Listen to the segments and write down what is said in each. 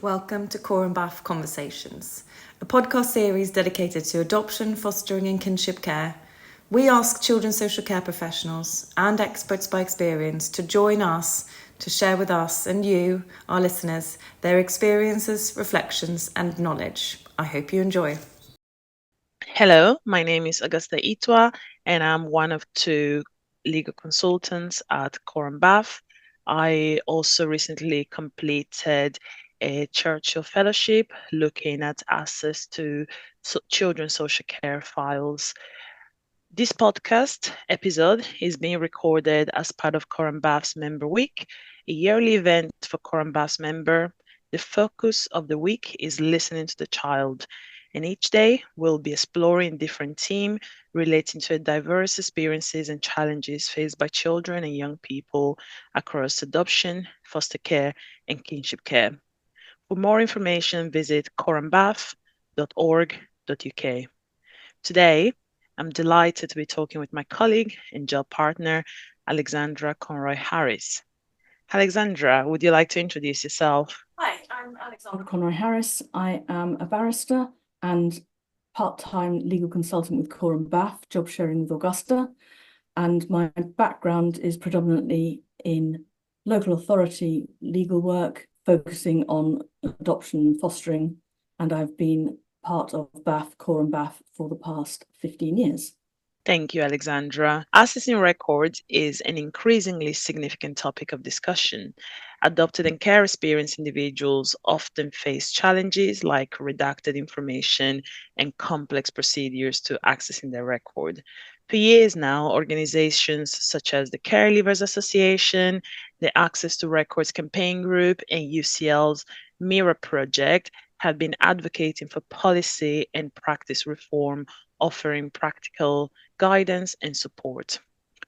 Welcome to CoramBAAF Conversations, a podcast series dedicated to adoption, fostering and kinship care. We ask children's social care professionals and experts by experience to join us to share with us and you, our listeners, their experiences, reflections and knowledge. I hope you enjoy. Hello, my name is Augusta Itua, and I'm one of two legal consultants at CoramBAAF. I also recently completed a Churchill Fellowship looking at access to children's social care files. This podcast episode is being recorded as part of CoramBAAF's Member Week, a yearly event for CoramBAAF's member. The focus of the week is listening to the child, and each day we'll be exploring different themes relating to diverse experiences and challenges faced by children and young people across adoption, foster care, and kinship care. For more information, visit corambaaf.org.uk. Today, I'm delighted to be talking with my colleague and job partner, Alexandra Conroy-Harris. Alexandra, would you like to introduce yourself? Hi, I'm Alexandra Conroy-Harris. I am a barrister and part-time legal consultant with CoramBAAF, job sharing with Augusta. And my background is predominantly in local authority legal work, focusing on adoption and fostering. And I've been part of BAAF, CoramBAAF, for the past 15 years. Thank you, Alexandra. Accessing records is an increasingly significant topic of discussion. Adopted and care experienced individuals often face challenges like redacted information and complex procedures to accessing their record. For years now, organizations such as the Caregivers Association, the Access to Records Campaign Group, and UCL's MIRA project have been advocating for policy and practice reform, offering practical guidance and support.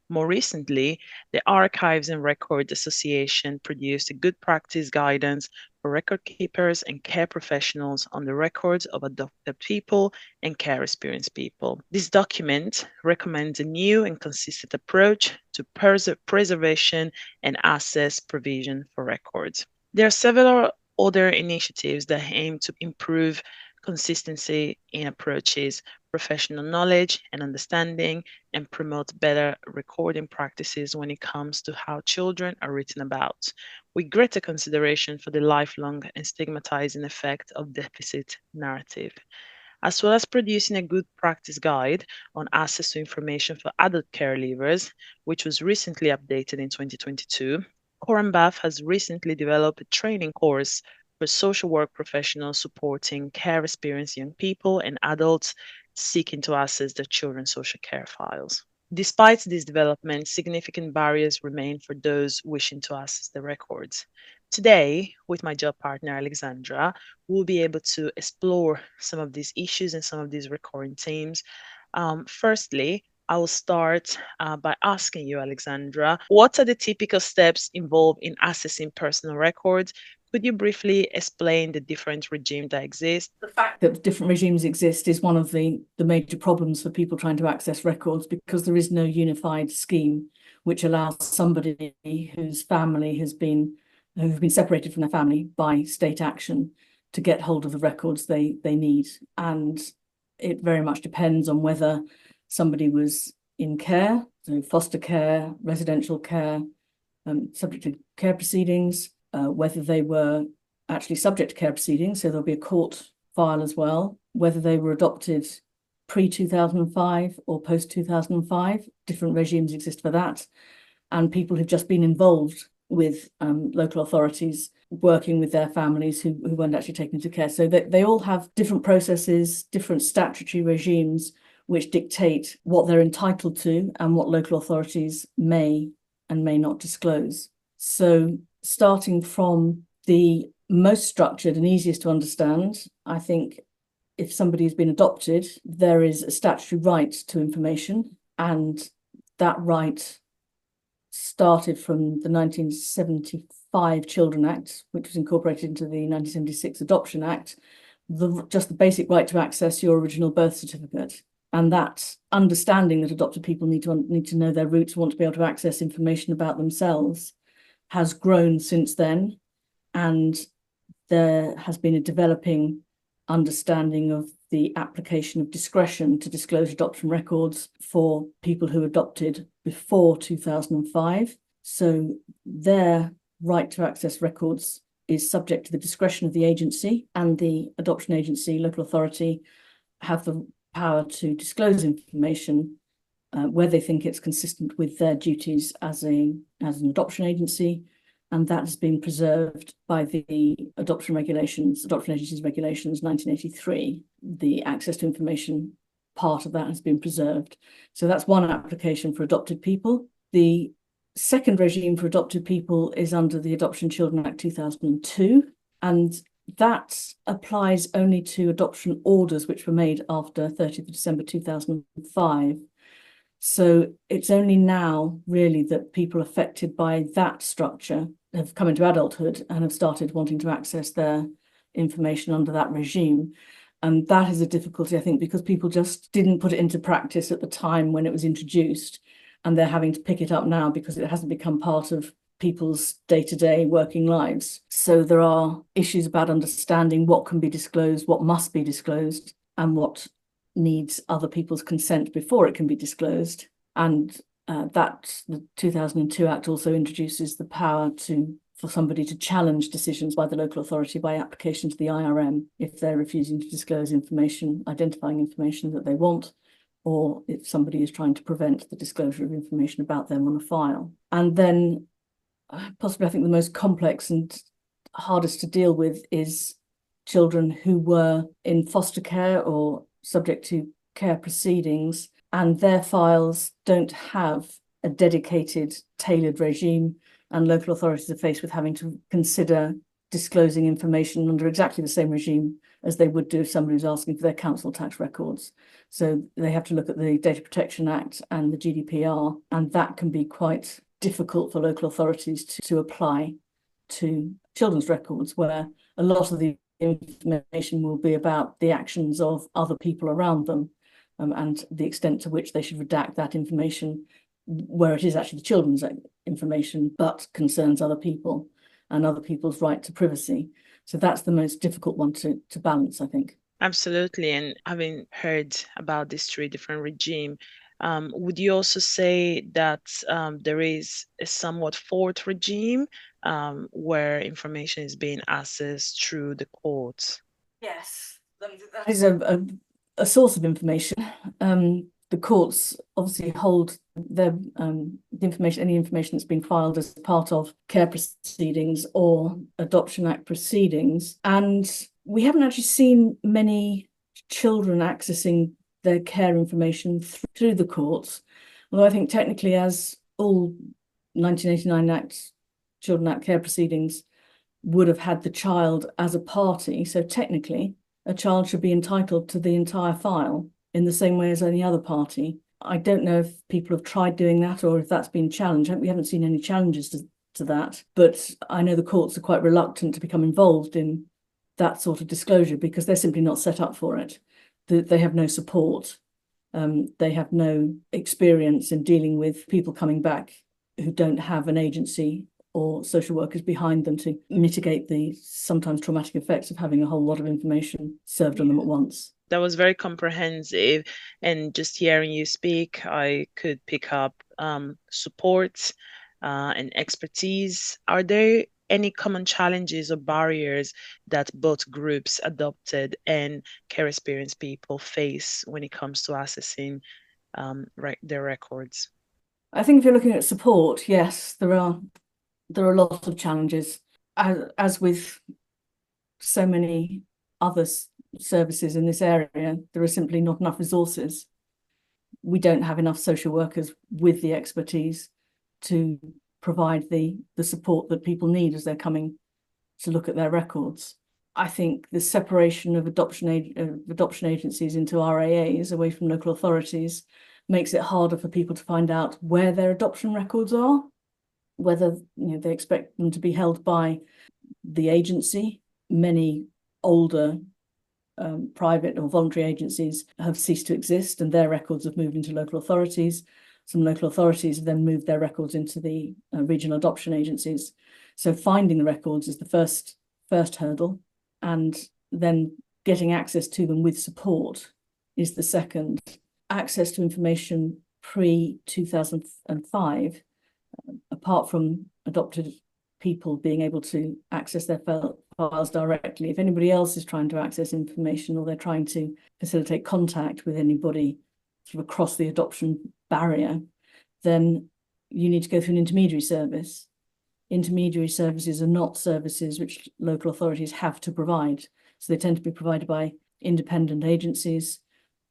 More recently, the Archives and Records Association produced a good practice guidance for record keepers and care professionals on the records of adopted people and care experienced people. This document recommends a new and consistent approach to preservation and access provision for records. There are several other initiatives that aim to improve consistency in approaches, professional knowledge and understanding, and promote better recording practices when it comes to how children are written about, with greater consideration for the lifelong and stigmatizing effect of deficit narrative, as well as producing a good practice guide on access to information for adult care leavers, which was recently updated in 2022. CoramBAAF has recently developed a training course for social work professionals supporting care experienced young people and adults seeking to access their children's social care files. Despite these developments, significant barriers remain for those wishing to access the records. Today, with my job partner Alexandra, we'll be able to explore some of these issues and some of these recurring themes. Firstly, I will start by asking you, Alexandra, what are the typical steps involved in accessing personal records? Could you briefly explain the different regimes that exist? The fact that different regimes exist is one of the major problems for people trying to access records, because there is no unified scheme which allows somebody whose family who've been separated from their family by state action to get hold of the records they need. And it very much depends on whether somebody was in care, so foster care, residential care, subject to care proceedings, whether they were actually subject to care proceedings, so there'll be a court file as well, whether they were adopted pre-2005 or post-2005, different regimes exist for that, and people who've just been involved with local authorities working with their families who weren't actually taken into care. So they all have different processes, different statutory regimes which dictate what they're entitled to and what local authorities may and may not disclose. So starting from the most structured and easiest to understand, I think if somebody has been adopted, there is a statutory right to information, and that right started from the 1975 Children Act, which was incorporated into the 1976 Adoption Act, just the basic right to access your original birth certificate. And that understanding that adopted people need to know their roots, want to be able to access information about themselves, has grown since then. And there has been a developing understanding of the application of discretion to disclose adoption records for people who adopted before 2005. So their right to access records is subject to the discretion of the agency, and the adoption agency, local authority, have the power to disclose information where they think it's consistent with their duties as an adoption agency, and that has been preserved by the Adoption Agencies Regulations 1983. The access to information part of that has been preserved. So that's one application for adopted people. The second regime for adopted people is under the Adoption Children Act 2002, and that applies only to adoption orders which were made after 30th of December 2005. So it's only now really that people affected by that structure have come into adulthood and have started wanting to access their information under that regime. And that is a difficulty, I think, because people just didn't put it into practice at the time when it was introduced, and they're having to pick it up now because it hasn't become part of people's day-to-day working lives. So there are issues about understanding what can be disclosed, what must be disclosed, and what needs other people's consent before it can be disclosed. And the 2002 Act also introduces the power for somebody to challenge decisions by the local authority by application to the IRM if they're refusing to disclose information, identifying information that they want, or if somebody is trying to prevent the disclosure of information about them on a file. And then possibly I think the most complex and hardest to deal with is children who were in foster care or subject to care proceedings, and their files don't have a dedicated, tailored regime, and local authorities are faced with having to consider disclosing information under exactly the same regime as they would do if somebody was asking for their council tax records. So they have to look at the Data Protection Act and the GDPR, and that can be quite difficult for local authorities to apply to children's records, where a lot of the information will be about the actions of other people around them, and the extent to which they should redact that information where it is actually the children's information but concerns other people and other people's right to privacy. So that's the most difficult one to balance, I think. Absolutely. And having heard about these three different regimes, would you also say that there is a somewhat fourth regime where information is being accessed through the courts? Yes, that is a source of information. The courts obviously hold the information, any information that's been filed as part of care proceedings or Adoption Act proceedings. And we haven't actually seen many children accessing their care information through the courts. Although I think technically, as all 1989 Act, Children Act care proceedings would have had the child as a party, so technically a child should be entitled to the entire file in the same way as any other party. I don't know if people have tried doing that or if that's been challenged. We haven't seen any challenges to that, but I know the courts are quite reluctant to become involved in that sort of disclosure because they're simply not set up for it. They have no support. They have no experience in dealing with people coming back who don't have an agency or social workers behind them to mitigate the sometimes traumatic effects of having a whole lot of information served on them at once. That was very comprehensive, and just hearing you speak, I could pick up support and expertise. Are there any common challenges or barriers that both groups, adopted and care experienced people, face when it comes to accessing their records? I think if you're looking at support, yes, there are a lot of challenges, as with so many other services in this area. There are simply not enough resources. We don't have enough social workers with the expertise to provide the support that people need as they're coming to look at their records. I think the separation of adoption agencies into RAAs away from local authorities makes it harder for people to find out where their adoption records are, whether they expect them to be held by the agency. Many older private or voluntary agencies have ceased to exist and their records have moved into local authorities. Some local authorities have then moved their records into the regional adoption agencies. So finding the records is the first first hurdle, and then getting access to them with support is the second. Access to information pre-2005, apart from adopted people being able to access their files directly, if anybody else is trying to access information or they're trying to facilitate contact with anybody sort of across the adoption barrier, then you need to go through an intermediary service. Intermediary services are not services which local authorities have to provide. So they tend to be provided by independent agencies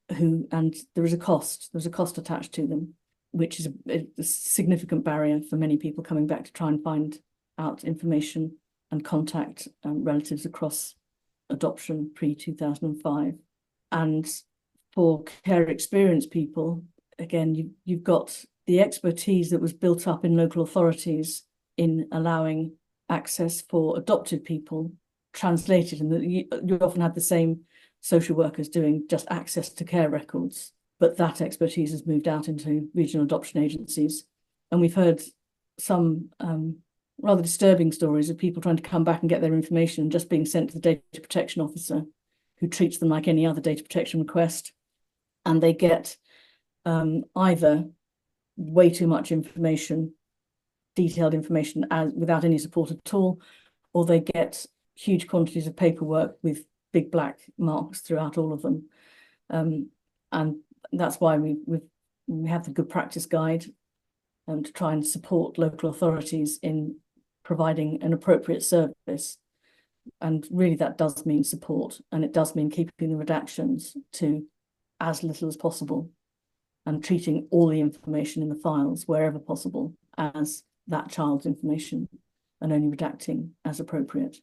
and there's a cost attached to them, which is a significant barrier for many people coming back to try and find out information and contact relatives across adoption pre-2005. And for care experienced people, again, you've got the expertise that was built up in local authorities in allowing access for adopted people translated, and that you often had the same social workers doing just access to care records, but that expertise has moved out into regional adoption agencies. And we've heard some rather disturbing stories of people trying to come back and get their information just being sent to the data protection officer, who treats them like any other data protection request, and they get either way too much information, detailed information without any support at all, or they get huge quantities of paperwork with big black marks throughout all of them. And that's why we have the good practice guide to try and support local authorities in providing an appropriate service. And really that does mean support, and it does mean keeping the redactions to as little as possible and treating all the information in the files wherever possible as that child's information and only redacting as appropriate.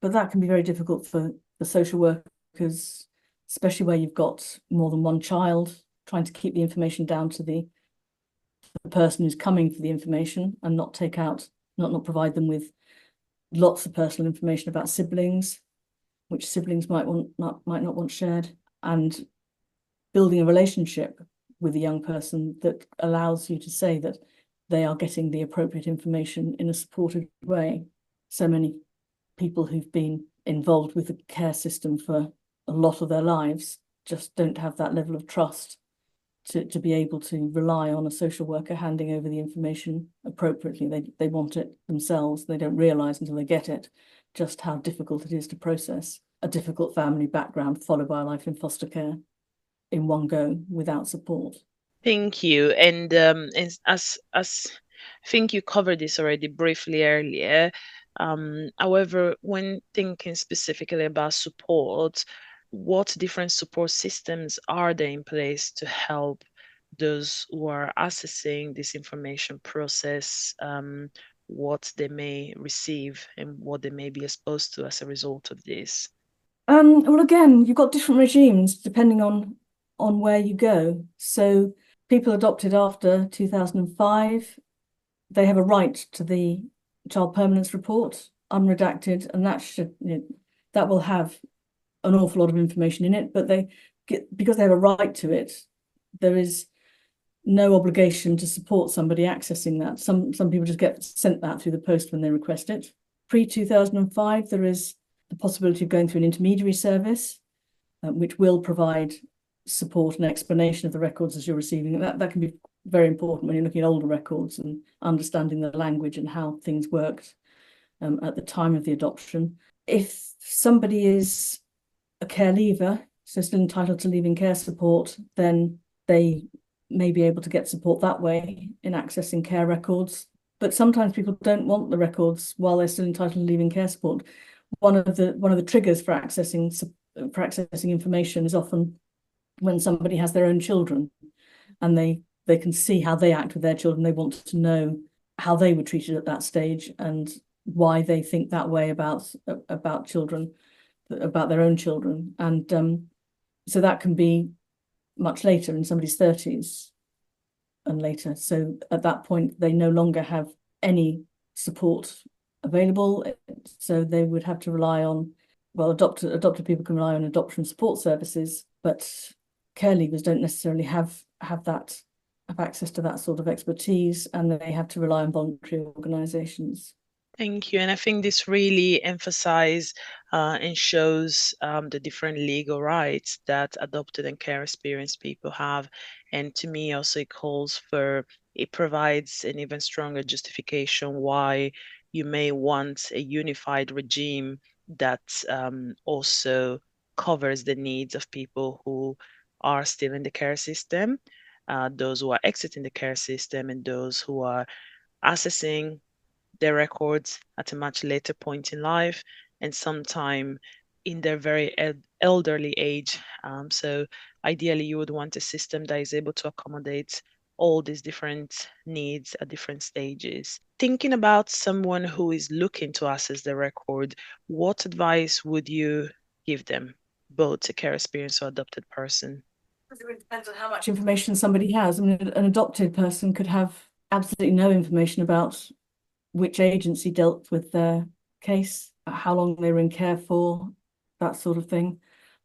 But that can be very difficult for the social workers, especially where you've got more than one child, trying to keep the information down to the person who's coming for the information and not provide them with lots of personal information about siblings, which siblings might not want shared, and building a relationship with a young person that allows you to say that they are getting the appropriate information in a supported way. So many people who've been involved with the care system for a lot of their lives just don't have that level of trust to be able to rely on a social worker handing over the information appropriately. They want it themselves. They don't realise until they get it just how difficult it is to process a difficult family background followed by a life in foster care in one go without support. Thank you. And as I think you covered this already briefly earlier. However, when thinking specifically about support, what different support systems are there in place to help those who are accessing this information process, what they may receive and what they may be exposed to as a result of this? Well, again, you've got different regimes depending on where you go. So people adopted after 2005, they have a right to the child permanence report, unredacted, and that will have an awful lot of information in it, but because they have a right to it, there is no obligation to support somebody accessing that. Some people just get sent that through the post when they request it. Pre-2005, there is the possibility of going through an intermediary service, which will provide support and explanation of the records as you're receiving it. That can be very important when you're looking at older records and understanding the language and how things worked at the time of the adoption. If somebody is a care leaver, so still entitled to leaving care support, then they may be able to get support that way in accessing care records. But sometimes people don't want the records while they're still entitled to leaving care support. One of the triggers for accessing information is often when somebody has their own children and they can see how they act with their children. They want to know how they were treated at that stage and why they think that way about children, about their own children. And so that can be much later, in somebody's 30s and later. So at that point, they no longer have any support available. So they would have to rely on, well, adopted people can rely on adoption support services, but care leavers don't necessarily have access to that sort of expertise, and they have to rely on voluntary organisations. Thank you. And I think this really emphasizes and shows the different legal rights that adopted and care experienced people have. And to me, also it provides an even stronger justification why you may want a unified regime that also covers the needs of people who are still in the care system, those who are exiting the care system, and those who are accessing their records at a much later point in life and sometime in their very elderly age. So ideally, you would want a system that is able to accommodate all these different needs at different stages. Thinking about someone who is looking to access the record, what advice would you give them, both a care experienced or adopted person? It depends on how much information somebody has. I mean, an adopted person could have absolutely no information about which agency dealt with their case, how long they were in care for, that sort of thing.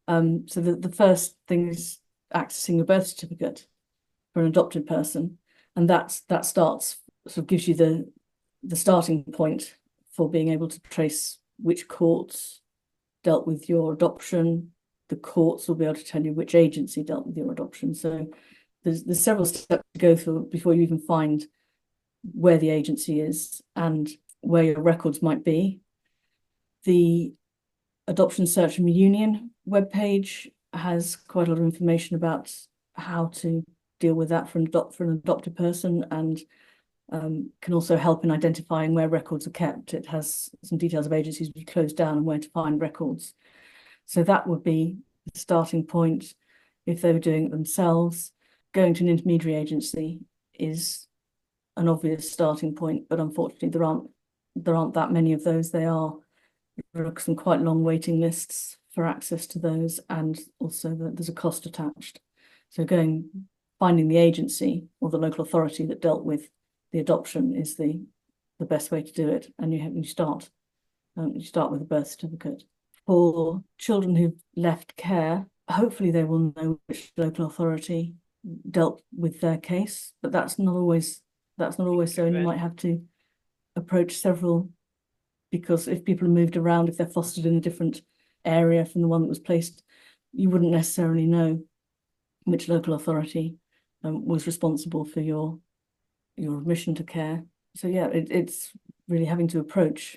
So the first thing is accessing a birth certificate for an adopted person, and that starts, sort of gives you the starting point for being able to trace which courts dealt with your adoption. The courts will be able to tell you which agency dealt with your adoption. So there's several steps to go through before you even find where the agency is and where your records might be. The Adoption Search and Reunion webpage has quite a lot of information about how to deal with that for an adopted person, and can also help in identifying where records are kept. It has some details of agencies which closed down and where to find records. So that would be the starting point if they were doing it themselves. Going to an intermediary agency is an obvious starting point, but unfortunately there aren't that many of those. There are some quite long waiting lists for access to those, and also there's a cost attached. So finding the agency or the local authority that dealt with the adoption is the best way to do it, and you start with a birth certificate. For children who've left care, hopefully they will know which local authority dealt with their case, but that's not always so, and you might have to approach several, because if people are moved around, if they're fostered in a different area from the one that was placed, you wouldn't necessarily know which local authority was responsible for your admission to care. So yeah, it's really having to approach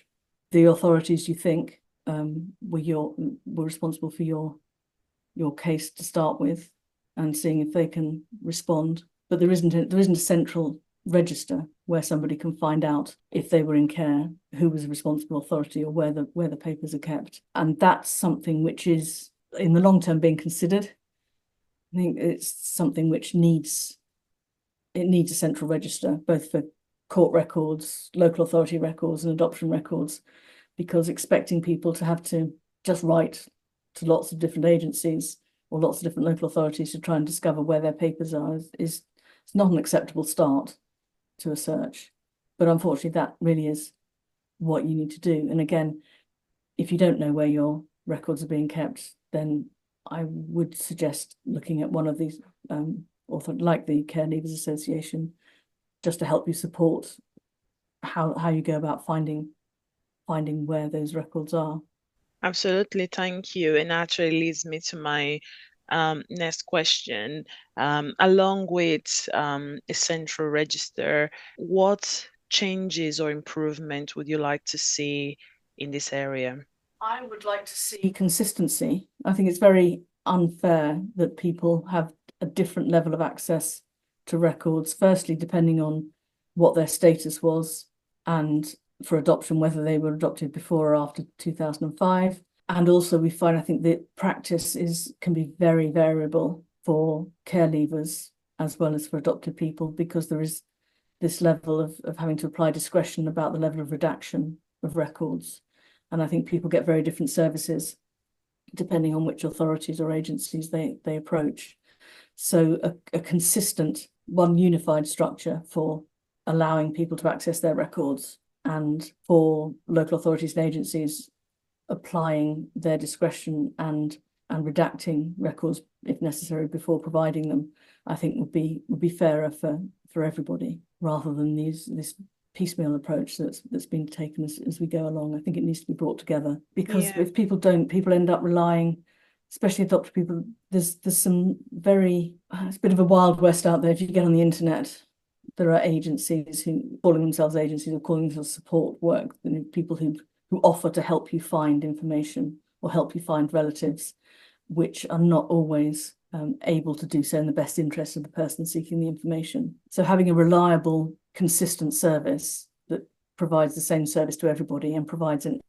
the authorities you think were responsible for your case to start with, and seeing if they can respond. But there isn't a central register where somebody can find out if they were in care, who was a responsible authority, or where the papers are kept. And that's something which is in the long term being considered. I think it's something which needs a central register, both for court records, local authority records, and adoption records, because expecting people to have to just write to lots of different agencies or lots of different local authorities to try and discover where their papers are is not an acceptable start to a search. But unfortunately, that really is what you need to do. And again, if you don't know where your records are being kept, then I would suggest looking at one of these like the Care Leavers Association, just to help you support how you go about finding where those records are. Absolutely, thank you. And actually leads me to my next question. Along with a central register, what changes or improvement would you like to see in this area? I would like to see consistency. I think it's very unfair that people have a different level of access to records, firstly, depending on what their status was, and for adoption, whether they were adopted before or after 2005. And also we find, I think, that practice can be very variable for care leavers as well as for adopted people, because there is this level of having to apply discretion about the level of redaction of records. And I think people get very different services depending on which authorities or agencies they approach. So a consistent, one unified structure for allowing people to access their records, and for local authorities and agencies applying their discretion and redacting records if necessary before providing them, I think would be fairer for everybody, rather than this piecemeal approach that's been taken as we go along. I think it needs to be brought together, because Yeah. if people don't, people end up relying, especially adopted people. There's some very it's a bit of a wild west out there. If you get on the internet, there are agencies who calling themselves agencies or calling themselves support work, people who offer to help you find information or help you find relatives, which are not always able to do so in the best interest of the person seeking the information. So having a reliable, consistent service that provides the same service to everybody and provides an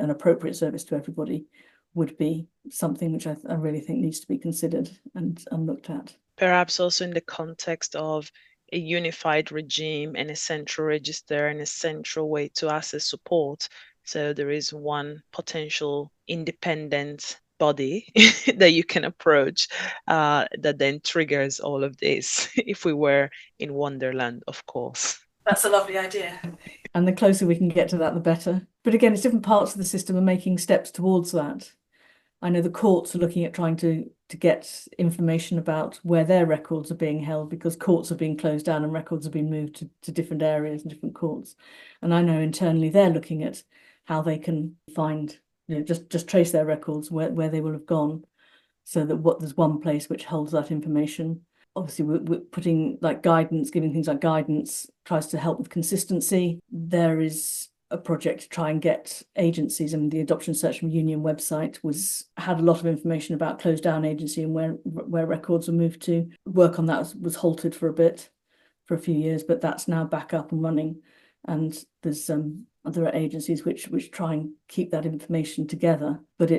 appropriate service to everybody would be something which I really think needs to be considered and looked at. Perhaps also in the context of a unified regime and a central register and a central way to access support. So there is one potential independent body that you can approach that then triggers all of this, if we were in Wonderland, of course. That's a lovely idea. And the closer we can get to that, the better. But again, it's different parts of the system are making steps towards that. I know the courts are looking at trying to get information about where their records are being held, because courts are being closed down and records are being moved to different areas and different courts. And I know internally they're looking at how they can find, just trace their records where they will have gone, so that there's one place which holds that information. Obviously, we're putting like guidance, giving things like guidance, tries to help with consistency. There is a project to try and get agencies, and the Adoption Search and Reunion website had a lot of information about closed down agency and where records were moved to. Work on that was halted for a few years, but that's now back up and running. And there are agencies which try and keep that information together, but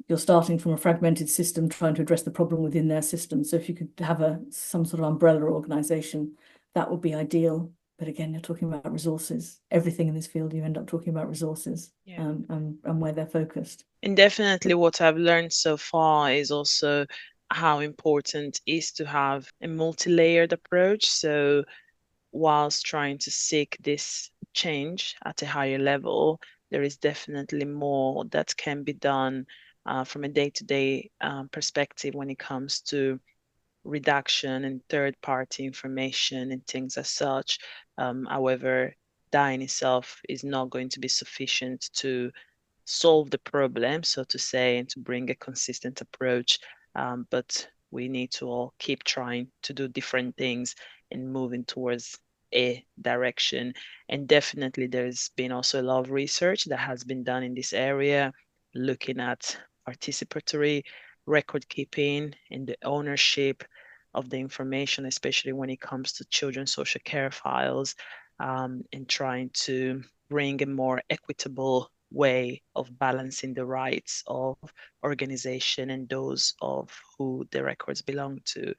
you're starting from a fragmented system trying to address the problem within their system. So if you could have some sort of umbrella organisation, that would be ideal. But again, you're talking about resources. Everything in this field, you end up talking about resources, and where they're focused. And definitely what I've learned so far is also how important it is to have a multi-layered approach. So whilst trying to seek this change at a higher level, there is definitely more that can be done from a day-to-day perspective when it comes to redaction and third-party information and things as such. However, that in itself is not going to be sufficient to solve the problem, so to say, and to bring a consistent approach. But we need to all keep trying to do different things and moving towards a direction. And definitely there's been also a lot of research that has been done in this area, looking at participatory record keeping and the ownership of the information, especially when it comes to children's social care files, and trying to bring a more equitable way of balancing the rights of organization and those of who the records belong to.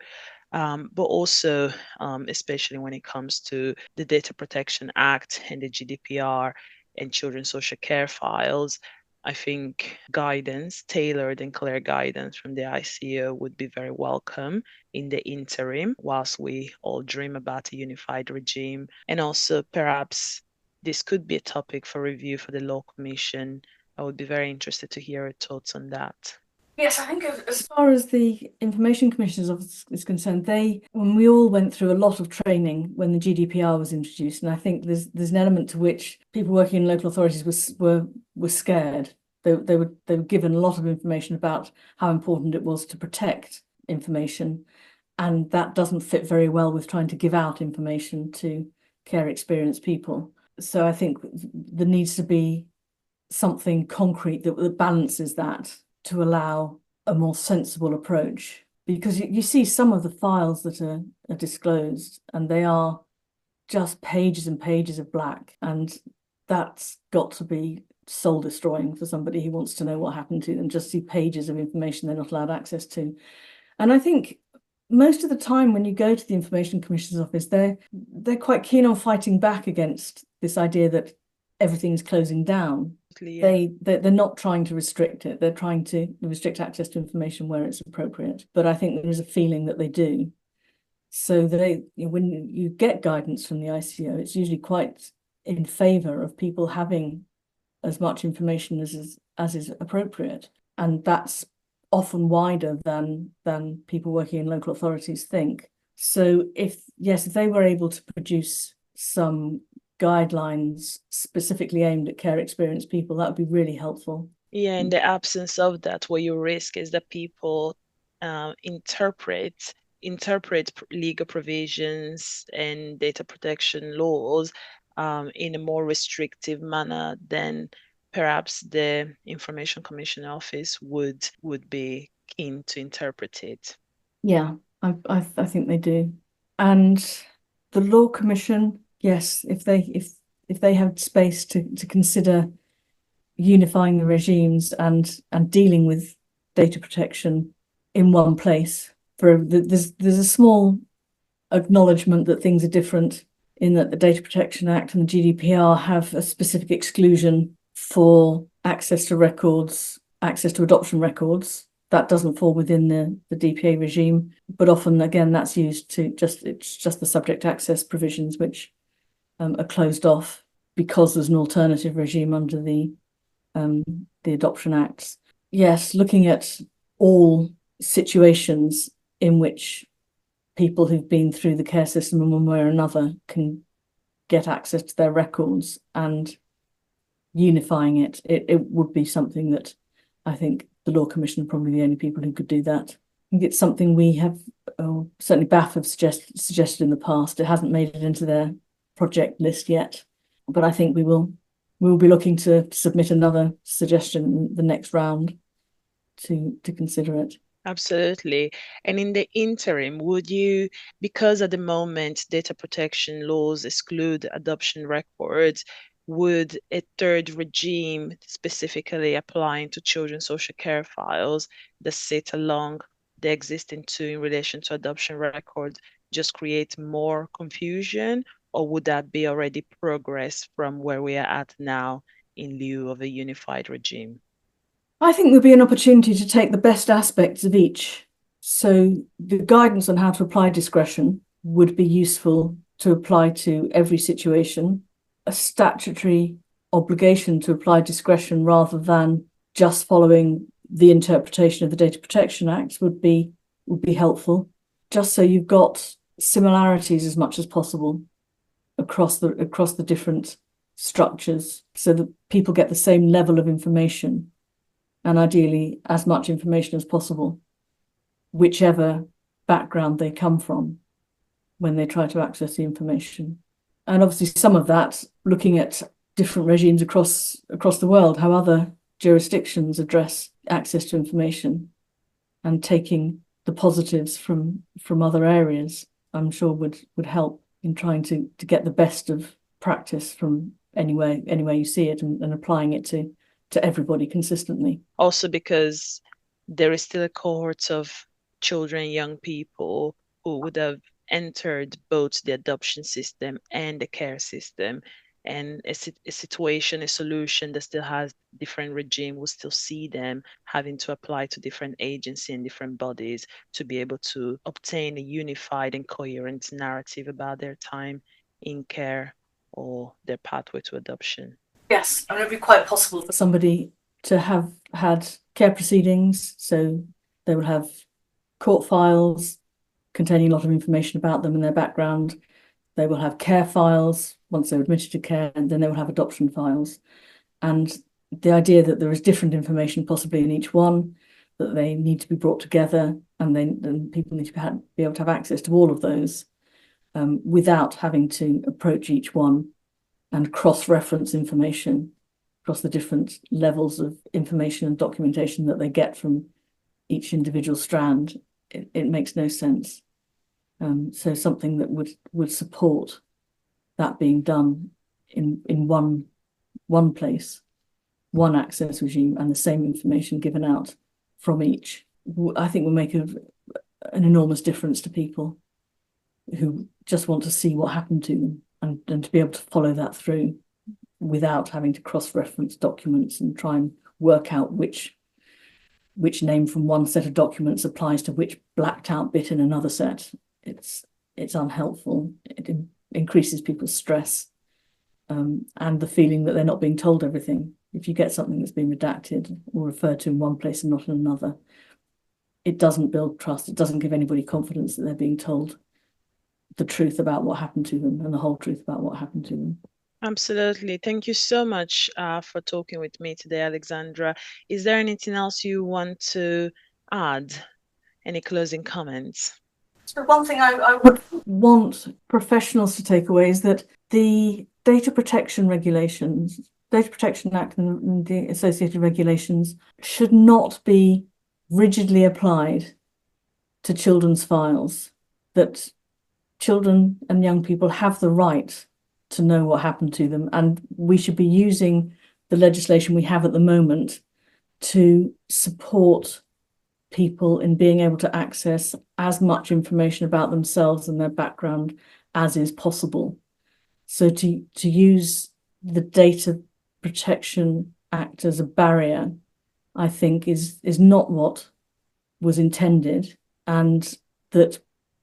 But also, especially when it comes to the Data Protection Act and the GDPR and children's social care files, I think guidance, tailored and clear guidance from the ICO would be very welcome in the interim, whilst we all dream about a unified regime. And also, perhaps this could be a topic for review for the Law Commission. I would be very interested to hear your thoughts on that. Yes, I think as far as the Information Commissioner's Office is concerned, when we all went through a lot of training when the GDPR was introduced, and I think there's an element to which people working in local authorities were scared. They were given a lot of information about how important it was to protect information, and that doesn't fit very well with trying to give out information to care experienced people. So I think there needs to be something concrete that balances that, to allow a more sensible approach, because you see some of the files that are disclosed and they are just pages and pages of black, and that's got to be soul destroying for somebody who wants to know what happened to them, just see pages of information they're not allowed access to. And I think most of the time when you go to the Information Commissioner's Office, they're quite keen on fighting back against this idea that everything's closing down. Yeah. They're not trying to restrict it. They're trying to restrict access to information where it's appropriate. But I think there is a feeling that they do. So when you get guidance from the ICO, it's usually quite in favour of people having as much information as is appropriate. And that's often wider than people working in local authorities think. So if they were able to produce some guidelines specifically aimed at care experienced people, that would be really helpful. Yeah, in the absence of that, what you risk is that people interpret legal provisions and data protection laws in a more restrictive manner than perhaps the Information Commission Office would be keen to interpret it. Yeah, I think they do. And the Law Commission, yes, if they have space to consider unifying the regimes and dealing with data protection in one place, there's a small acknowledgement that things are different in that the Data Protection Act and the GDPR have a specific exclusion for access to records, access to adoption records. That doesn't fall within the DPA regime, but often, again, that's used to it's just the subject access provisions which are closed off because there's an alternative regime under the Adoption Acts. Yes, looking at all situations in which people who've been through the care system in one way or another can get access to their records and unifying it would be something that I think the Law Commission are probably the only people who could do that. I think it's something we have, certainly BAAF have suggested in the past. It hasn't made it into their project list yet, but I think we will be looking to submit another suggestion in the next round to consider it. Absolutely. And in the interim, would you, because at the moment data protection laws exclude adoption records, would a third regime specifically applying to children's social care files that sit along the existing two in relation to adoption records just create more confusion, or would that be already progress from where we are at now in lieu of a unified regime? I think there'll be an opportunity to take the best aspects of each. So the guidance on how to apply discretion would be useful to apply to every situation. A statutory obligation to apply discretion rather than just following the interpretation of the Data Protection Act would be helpful, just so you've got similarities as much as possible across the different structures, so that people get the same level of information, and ideally as much information as possible, whichever background they come from when they try to access the information. And obviously some of that, looking at different regimes across the world, how other jurisdictions address access to information, and taking the positives from other areas, I'm sure would help in trying to get the best of practice from anywhere you see it, and applying it to everybody consistently. Also because there is still a cohort of children, young people who would have entered both the adoption system and the care system, and a solution that still has different regime will still see them having to apply to different agencies and different bodies to be able to obtain a unified and coherent narrative about their time in care or their pathway to adoption. Yes, and it would be quite possible for somebody to have had care proceedings, so they will have court files containing a lot of information about them and their background. They will have care files once they're admitted to care, and then they will have adoption files. And the idea that there is different information possibly in each one, that they need to be brought together, and then people need to be able to have access to all of those without having to approach each one and cross-reference information across the different levels of information and documentation that they get from each individual strand. It makes no sense. So something that would support that being done in one place, one access regime, and the same information given out from each, I think will make an enormous difference to people who just want to see what happened to them, and to be able to follow that through without having to cross-reference documents and try and work out which name from one set of documents applies to which blacked out bit in another set. It's unhelpful. It increases people's stress and the feeling that they're not being told everything. If you get something that's been redacted or referred to in one place and not in another, it doesn't build trust. It doesn't give anybody confidence that they're being told the truth about what happened to them and the whole truth about what happened to them. Absolutely. Thank you so much for talking with me today, Alexandra. Is there anything else you want to add? Any closing comments? So one thing I would want professionals to take away is that the Data Protection Act and the associated regulations should not be rigidly applied to children's files, that children and young people have the right to know what happened to them, and we should be using the legislation we have at the moment to support people in being able to access as much information about themselves and their background as is possible. So to use the Data Protection Act as a barrier, I think is not what was intended, and that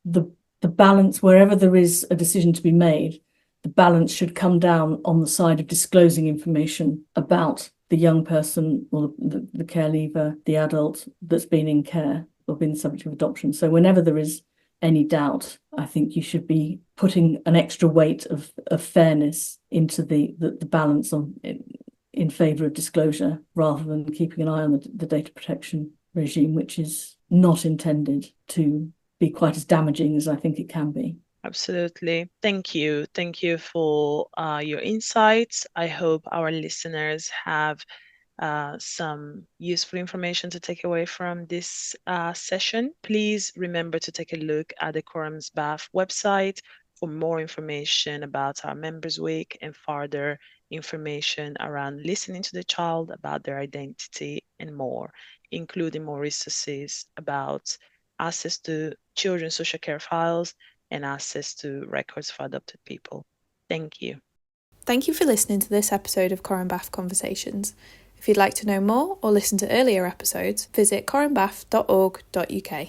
the balance, wherever there is a decision to be made, the balance should come down on the side of disclosing information about the young person or the care leaver, the adult that's been in care or been subject to adoption. So whenever there is any doubt, I think you should be putting an extra weight of fairness into the balance in favour of disclosure, rather than keeping an eye on the data protection regime, which is not intended to be quite as damaging as I think it can be. Absolutely. Thank you. Thank you for your insights. I hope our listeners have some useful information to take away from this session. Please remember to take a look at the CoramBAAF website for more information about our Members Week and further information around listening to the child, about their identity, and more, including more resources about access to children's social care files and access to records for adopted people. Thank you. Thank you for listening to this episode of CoramBAAF Conversations. If you'd like to know more or listen to earlier episodes, visit corambaaf.org.uk.